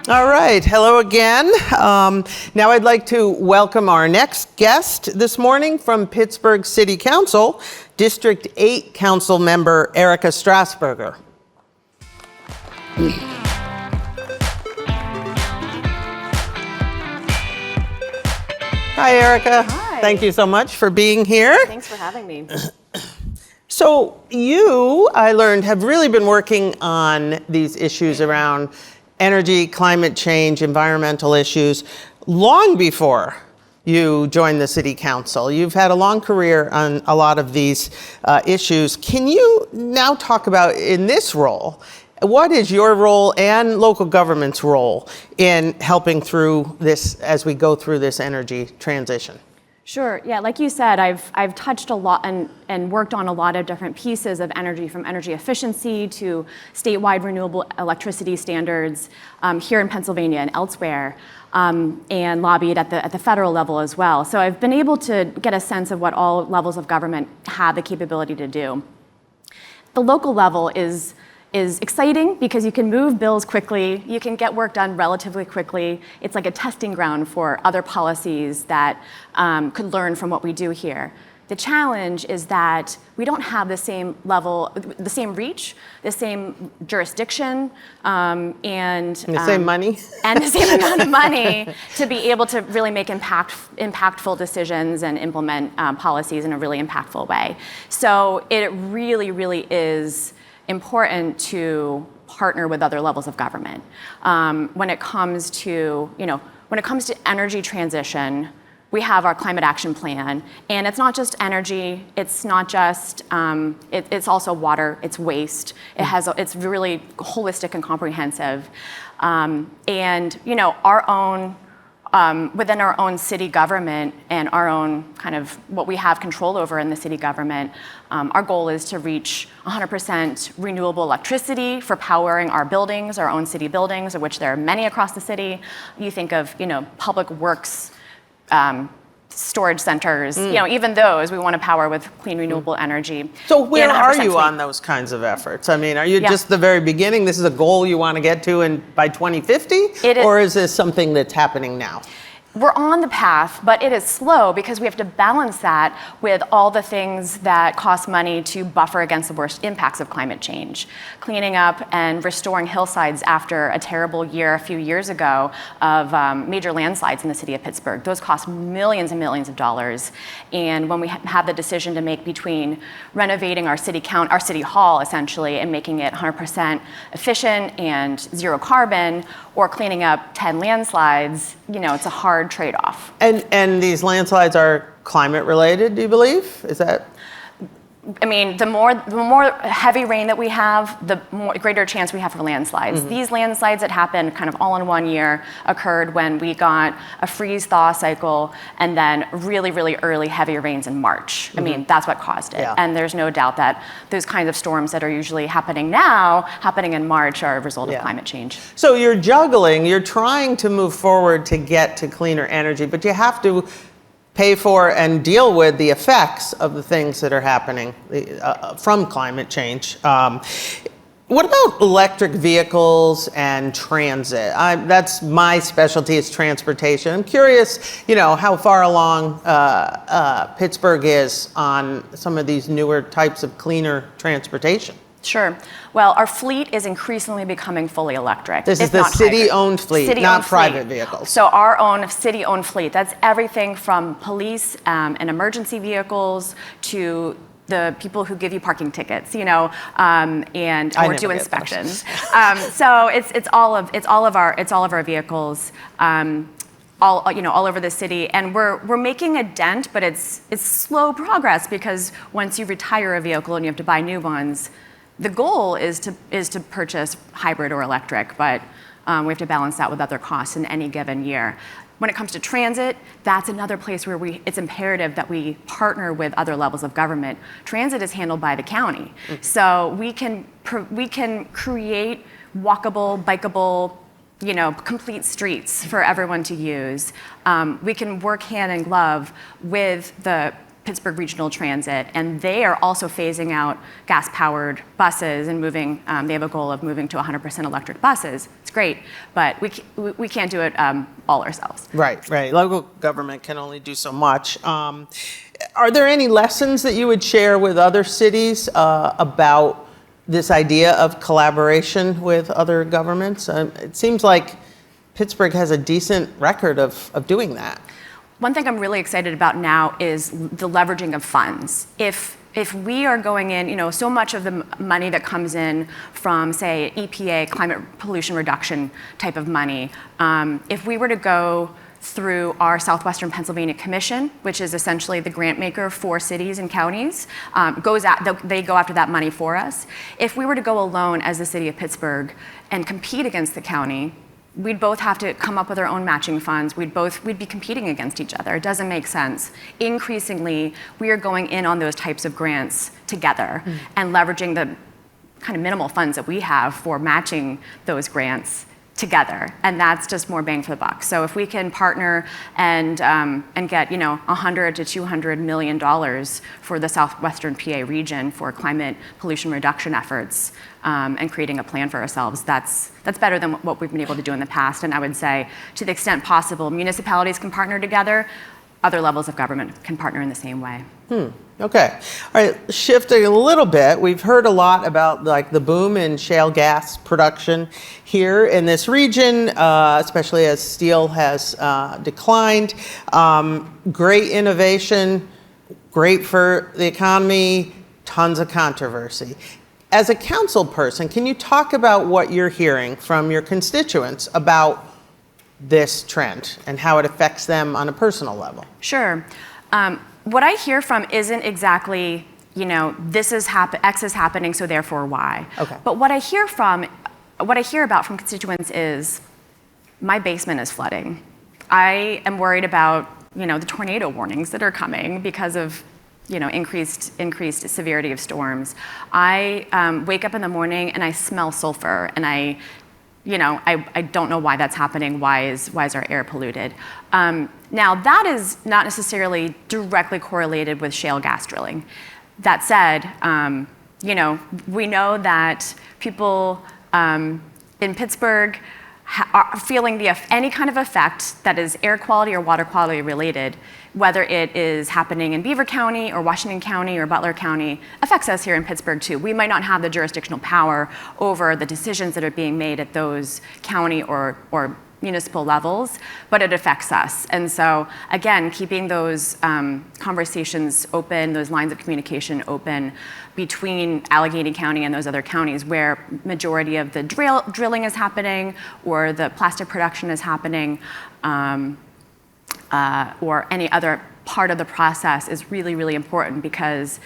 All right, hello again. Now I'd like to welcome our next guest this morning from Pittsburgh City Council, District 8 Council Member Erika Strassburger. Hi, Erika. Hi. Thank you so much for being here. Thanks for having me. So you, I learned, have really been working on these issues around energy, climate change, environmental issues long before you joined the City Council. You've had a long career on a lot of these issues. Can you now talk about, in this role, what is your role and local government's role in helping through this, as we go through this energy transition? Sure. Yeah, like you said, I've touched a lot and worked on a lot of different pieces of energy, from energy efficiency to statewide renewable electricity standards here in Pennsylvania and elsewhere, and lobbied at the federal level as well. So I've been able to get a sense of what all levels of government have the capability to do. The local level is exciting because you can move bills quickly, you can get work done relatively quickly. It's like a testing ground for other policies that could learn from what we do here. The challenge is that we don't have the same level, the same reach, the same jurisdiction, and the same money. And the same amount of money to be able to really make impactful decisions and implement policies in a really impactful way. So it really, really is important to partner with other levels of government. When it comes to, energy transition, we have our climate action plan, and it's not just energy, it's not just, it's also water, it's waste. It's really holistic and comprehensive. And our own, within our own city government and our own kind of what we have control over in the city government, our goal is to reach 100% renewable electricity for powering our buildings, our own city buildings, of which there are many across the city. You think of, public works, storage centers, even those we want to power with clean renewable energy. So where are you on those kinds of efforts? I mean, are you just the very beginning? This is a goal you want to get to by 2050? Or is this something that's happening now? We're on the path, but it is slow because we have to balance that with all the things that cost money to buffer against the worst impacts of climate change. Cleaning up and restoring hillsides after a terrible year a few years ago of major landslides in the city of Pittsburgh. Those cost millions and millions of dollars. And when we have the decision to make between renovating our city hall essentially and making it 100% efficient and zero carbon, or cleaning up 10 landslides, it's a hard trade-off. And these landslides are climate related, do you believe? Is that? I mean, the more heavy rain that we have, the greater chance we have for landslides. Mm-hmm. These landslides that happened kind of all in 1 year occurred when we got a freeze-thaw cycle and then really, really early heavy rains in March. Mm-hmm. I mean, that's what caused it. Yeah. And there's no doubt that those kinds of storms that are usually happening now, happening in March, are a result of climate change. So you're trying to move forward to get to cleaner energy, but you have to pay for and deal with the effects of the things that are happening from climate change. What about electric vehicles and transit? That's my specialty, is transportation. I'm curious, how far along Pittsburgh is on some of these newer types of cleaner transportation. Sure. Well, our fleet is increasingly becoming fully electric. This is the city-owned fleet, not private vehicles. So our own city-owned fleet, that's everything from police and emergency vehicles to the people who give you parking tickets, or do inspections. So it's all of our vehicles. All over the city, and we're making a dent, but it's slow progress because once you retire a vehicle and you have to buy new ones, the goal is to purchase hybrid or electric, but we have to balance that with other costs in any given year. When it comes to transit, that's another place where it's imperative that we partner with other levels of government. Transit is handled by the county, so we can create walkable, bikeable, complete streets for everyone to use. We can work hand in glove with the Pittsburgh Regional Transit, and they are also phasing out gas-powered buses and moving. They have a goal of moving to 100% electric buses. It's great, but we can't do it all ourselves. Right, right. Local government can only do so much. Are there any lessons that you would share with other cities about this idea of collaboration with other governments? It seems like Pittsburgh has a decent record of doing that. One thing I'm really excited about now is the leveraging of funds. If we are going in, so much of the money that comes in from, say, EPA, climate pollution reduction type of money, if we were to go through our Southwestern Pennsylvania Commission, which is essentially the grant maker for cities and counties, they go after that money for us. If we were to go alone as the city of Pittsburgh and compete against the county, we'd both have to come up with our own matching funds. We'd be competing against each other. It doesn't make sense. Increasingly, we are going in on those types of grants together and leveraging the kind of minimal funds that we have for matching those grants together, and that's just more bang for the buck. So if we can partner and get $100 to $200 million for the Southwestern PA region for climate pollution reduction efforts, and creating a plan for ourselves, that's better than what we've been able to do in the past. And I would say, to the extent possible, municipalities can partner together. Other levels of government can partner in the same way. Okay. All right, shifting a little bit, we've heard a lot about the boom in shale gas production here in this region, especially as steel has declined. Great innovation, great for the economy, tons of controversy. As a council person, can you talk about what you're hearing from your constituents about this trend and how it affects them on a personal level? Sure. What I hear from isn't exactly, this is X is happening, so therefore Y. Okay. But what I hear about from constituents is, my basement is flooding. I am worried about, the tornado warnings that are coming because of, increased severity of storms. I wake up in the morning and I smell sulfur, and I don't know why that's happening. Why is our air polluted? Now, that is not necessarily directly correlated with shale gas drilling. That said, we know that people in Pittsburgh are feeling any kind of effect that is air quality or water quality related, whether it is happening in Beaver County or Washington County or Butler County, affects us here in Pittsburgh too. We might not have the jurisdictional power over the decisions that are being made at those county or municipal levels, but it affects us. And so, again, keeping those conversations open, those lines of communication open between Allegheny County and those other counties where majority of the drilling is happening or the plastic production is happening, or any other part of the process is really, really important because,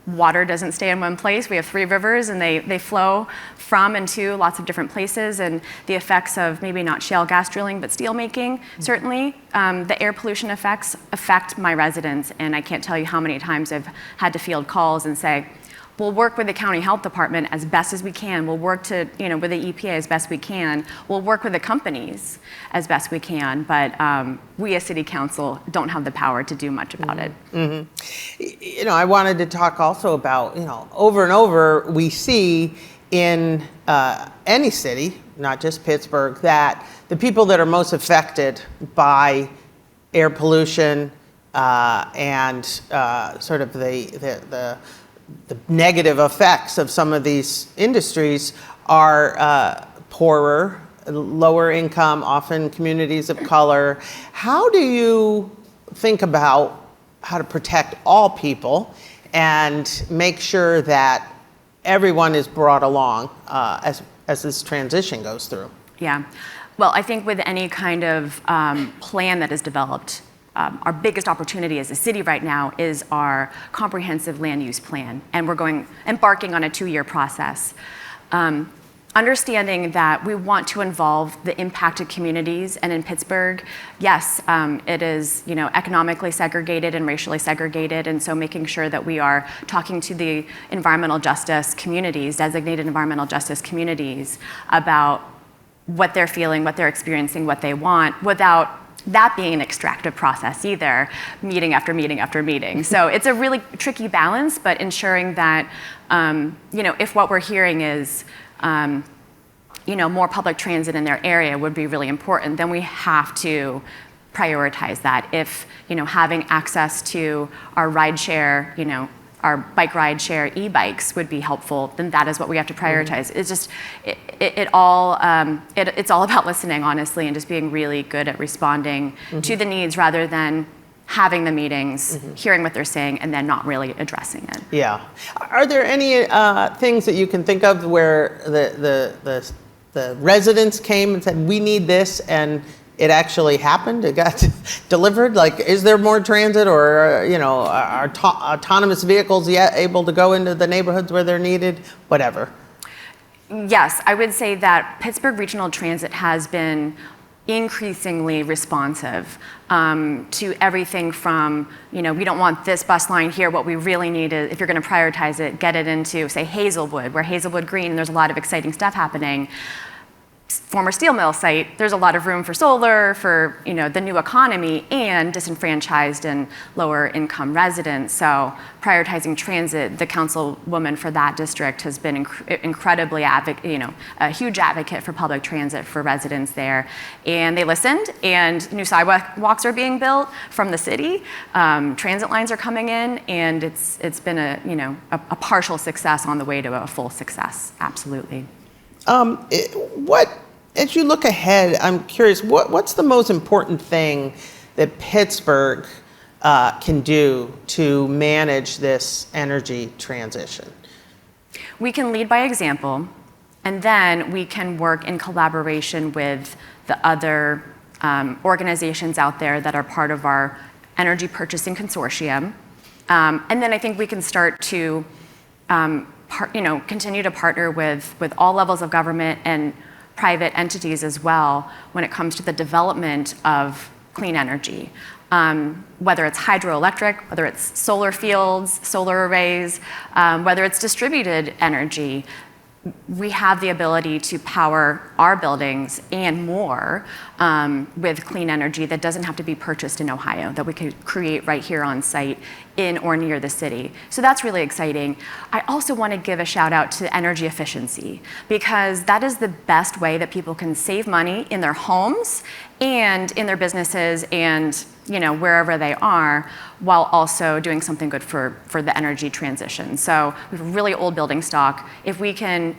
water doesn't stay in one place. We have 3 rivers and they flow from and to lots of different places, and the effects of maybe not shale gas drilling, but steel making, certainly, the air pollution effects affect my residents, and I can't tell you how many times I've had to field calls and say, we'll work with the county health department as best as we can. We'll work with the EPA as best we can. We'll work with the companies as best we can. But we as city council don't have the power to do much about it. Mm-hmm. I wanted to talk also about, over and over we see in any city, not just Pittsburgh, that the people that are most affected by air pollution and sort of the negative effects of some of these industries are poorer, lower income, often communities of color. How do you think about how to protect all people and make sure that everyone is brought along as this transition goes through? Yeah. Well, I think with any kind of plan that is developed, our biggest opportunity as a city right now is our comprehensive land use plan, and we're embarking on a 2-year process. Understanding that we want to involve the impacted communities, and in Pittsburgh, yes, it is economically segregated and racially segregated, and so making sure that we are talking to the environmental justice communities, designated environmental justice communities, about what they're feeling, what they're experiencing, what they want, without that being an extractive process either, meeting after meeting after meeting. So it's a really tricky balance, but ensuring that, if what we're hearing is, more public transit in their area would be really important, then we have to prioritize that. If, having access to our rideshare, our bike ride share e-bikes would be helpful, then that is what we have to prioritize. It's just, it's all about listening, honestly, and just being really good at responding to the needs rather than having the meetings, hearing what they're saying, and then not really addressing it. Yeah. Are there any things that you can think of where the residents came and said, we need this, and it actually happened? It got delivered? Like, is there more transit, or, are autonomous vehicles yet able to go into the neighborhoods where they're needed? Whatever. Yes, I would say that Pittsburgh Regional Transit has been increasingly responsive to everything from, we don't want this bus line here. What we really need is, if you're going to prioritize it, get it into, say, Hazelwood, where Hazelwood Green, there's a lot of exciting stuff happening. Former steel mill site, there's a lot of room for solar, for the new economy, and disenfranchised and lower income residents. So prioritizing transit, the councilwoman for that district has been incredibly a huge advocate for public transit for residents there. And they listened, and new sidewalks are being built from the city. Transit lines are coming in, and it's been a partial success on the way to a full success. Absolutely. As you look ahead, I'm curious, what's the most important thing that Pittsburgh can do to manage this energy transition? We can lead by example, and then we can work in collaboration with the other organizations out there that are part of our energy purchasing consortium. And then I think we can start to continue to partner with all levels of government and private entities as well when it comes to the development of clean energy. Whether it's hydroelectric, whether it's solar fields, solar arrays, whether it's distributed energy, we have the ability to power our buildings and more with clean energy that doesn't have to be purchased in Ohio, that we could create right here on site in or near the city. So that's really exciting. I also want to give a shout out to energy efficiency, because that is the best way that people can save money in their homes and in their businesses and wherever they are, while also doing something good for the energy transition. So we have a really old building stock. If we can,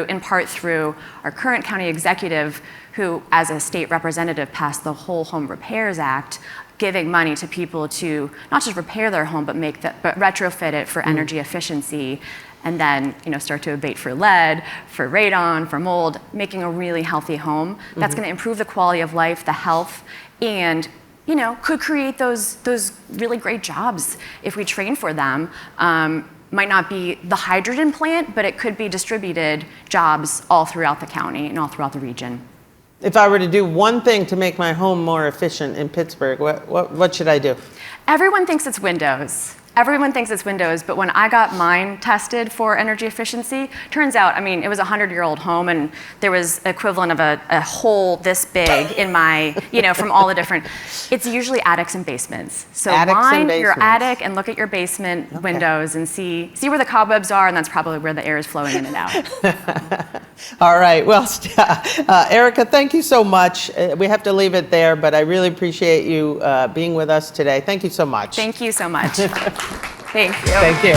in part through our current county executive, who as a state representative passed the Whole Home Repairs Act, giving money to people to not just repair their home, but retrofit it for energy efficiency, and then start to abate for lead, for radon, for mold, making a really healthy home. That's going to improve the quality of life, the health, and could create those really great jobs if we train for them. Might not be the hydrogen plant, but it could be distributed jobs all throughout the county and all throughout the region. If I were to do one thing to make my home more efficient in Pittsburgh, what should I do? Everyone thinks it's windows. Everyone thinks it's windows, but when I got mine tested for energy efficiency, turns out, it was a 100-year-old home, and there was equivalent of a hole this big in my, from all the different, it's usually attics and basements. So line your attic and look at your basement windows and see where the cobwebs are, and that's probably where the air is flowing in and out. All right, well, Erika, thank you so much. We have to leave it there, but I really appreciate you being with us today. Thank you so much. Thank you so much. Thank you. Thank you.